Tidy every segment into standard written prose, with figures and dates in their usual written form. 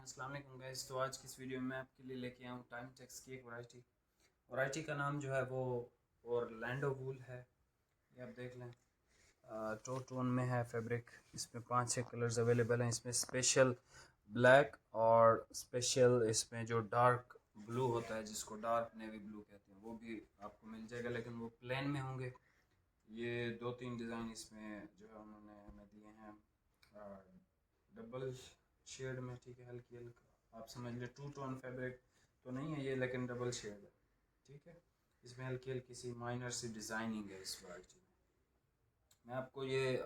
अस्सलाम वालेकुम गाइस। तो आज की इस वीडियो में मैं आपके लिए लेके आया हूँ टाइमटेक्स की एक वैरायटी का नाम जो है वो ऑरलैंडो वूल है। ये आप देख लें, टो टोन में है फैब्रिक। इसमें 5-6 कलर्स अवेलेबल हैं। इसमें स्पेशल ब्लैक और स्पेशल इसमें जो डार्क ब्लू होता है, जिसको डार्क नेवी ब्लू कहते हैं, वो भी आपको मिल जाएगा, लेकिन वो प्लेन में होंगे। ये 2-3 डिज़ाइन इसमें जो है उन्होंने हमें दिए हैं डबल शेड में, ठीक है। हल्की हल्का आप समझ ले, टू टोन फैब्रिक तो नहीं है ये, लेकिन डबल शेड है, ठीक है। इसमें हल्की हल्की सी माइनर सी डिज़ाइनिंग है इस वैरायटी में। मैं आपको ये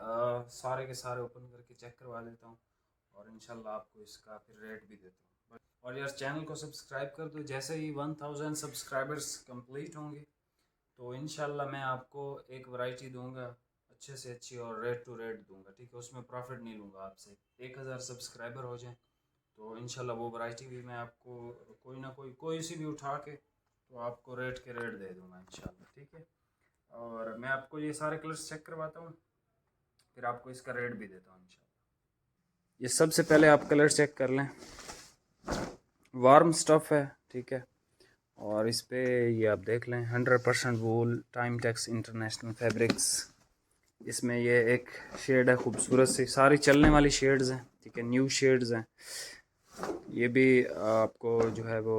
सारे के सारे ओपन करके चेक करवा देता हूँ और इंशाल्लाह आपको इसका फिर रेट भी देता हूँ। और यार चैनल को सब्सक्राइब कर दो। जैसे ही 1000 सब्सक्राइबर्स कंप्लीट होंगे तो इंशाल्लाह मैं आपको एक वैरायटी दूंगा, अच्छे से अच्छी, और रेट टू रेट दूंगा, ठीक है। उसमें प्रॉफिट नहीं लूँगा आपसे। 1000 सब्सक्राइबर हो जाएं तो इंशाल्लाह वो वैरायटी भी मैं आपको कोई सी भी उठा के तो आपको रेट के रेट दे दूंगा इंशाल्लाह, ठीक है। और मैं आपको ये सारे कलर्स चेक करवाता हूँ, फिर आपको इसका रेट भी देता हूँ इंशाल्लाह। ये सबसे पहले आप कलर चेक कर लें। वार्म स्टफ़ है, ठीक है। और इस पे ये आप देख लें 100% वूल टाइमटेक्स इंटरनेशनल फैब्रिक्स। इसमें ये एक शेड है खूबसूरत सी, सारी चलने वाली शेड्स हैं, ठीक है, न्यू शेड्स हैं। ये भी आपको जो है वो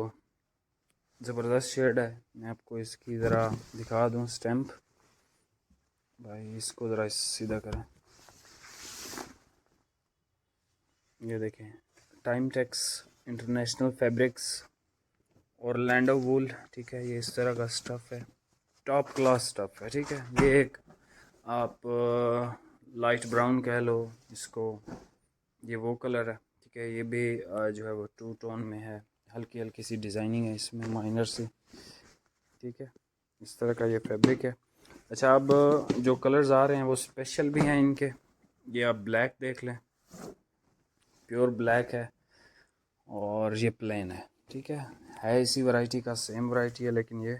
ज़बरदस्त शेड है। मैं आपको इसकी ज़रा दिखा दूँ स्टैम्प। भाई इसको ज़रा सीधा करें, ये देखें, टाइमटेक्स इंटरनेशनल फैब्रिक्स ऑरलैंडो वूल, ठीक है। ये इस तरह का स्टफ़ है, टॉप क्लास स्टफ़ है, ठीक है। ये एक आप लाइट ब्राउन कह लो इसको, ये वो कलर है, ठीक है। ये भी जो है वो टू टोन में है, हल्की हल्की सी डिज़ाइनिंग है इसमें, माइनर सी, ठीक है। इस तरह का ये फैब्रिक है। अच्छा, अब जो कलर्स आ रहे हैं वो स्पेशल भी हैं इनके। ये आप ब्लैक देख लें, प्योर ब्लैक है, और ये प्लेन है, ठीक है इसी वैरायटी का, सेम वैरायटी है, लेकिन ये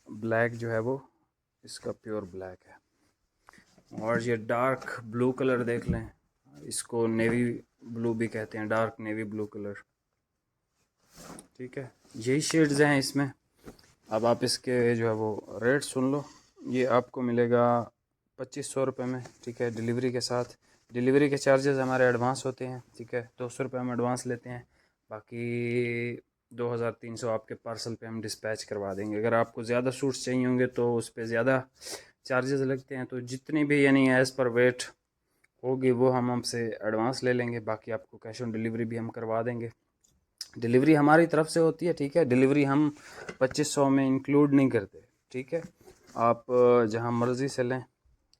ब्लैक जो है वो इसका प्योर ब्लैक है। और ये डार्क ब्लू कलर देख लें, इसको नेवी ब्लू भी कहते हैं, डार्क नेवी ब्लू कलर, ठीक है। यही शेड्स हैं इसमें। अब आप इसके जो है वो रेट सुन लो। ये आपको मिलेगा 2500 रुपये में, ठीक है, डिलीवरी के साथ। डिलीवरी के चार्जेस हमारे एडवांस होते हैं, ठीक है, 200 रुपये हम एडवांस लेते हैं, बाकी 2300 आपके पार्सल पे हम डिस्पैच करवा देंगे। अगर आपको ज़्यादा सूट्स चाहिए होंगे तो उस पर ज़्यादा चार्जेस लगते हैं। तो जितनी भी यानी एज़ पर वेट होगी वो हम हमसे एडवांस ले लेंगे, बाकी आपको कैश ऑन डिलीवरी भी हम करवा देंगे। डिलीवरी हमारी तरफ से होती है, ठीक है। डिलीवरी हम 2500 में इंक्लूड नहीं करते, ठीक है। आप जहां मर्ज़ी से लें,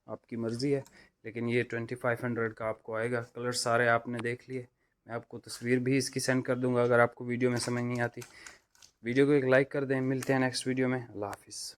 आपकी मर्ज़ी है, लेकिन ये 2500 का आपको आएगा। कलर सारे आपने देख लिए, मैं आपको तस्वीर भी इसकी सेंड कर दूंगा अगर आपको वीडियो में समझ नहीं आती। वीडियो को एक लाइक कर दें। मिलते हैं नेक्स्ट वीडियो में। अल्लाह हाफिज़।